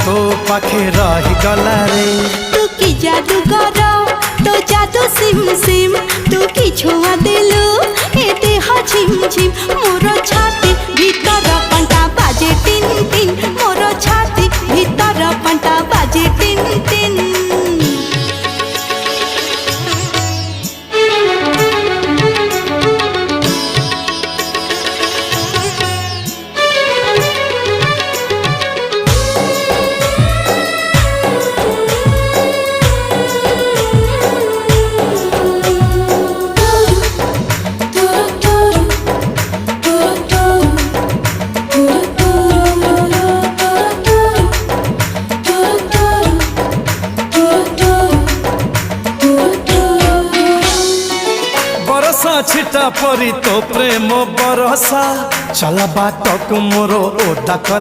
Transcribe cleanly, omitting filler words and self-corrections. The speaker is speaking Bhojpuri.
तो पाखे रही गला रे। तू की जादू कर तो जादू सिम सिम तू की छुआ दिलु ए देह झिम झिम मोर छाती भीतर पंटा बाजे टिन टिन मोर छाती भीतर पंटा बाजे टिन टिन। छिटा परी तो प्रेम बरसा चला बाट मोर ओदा।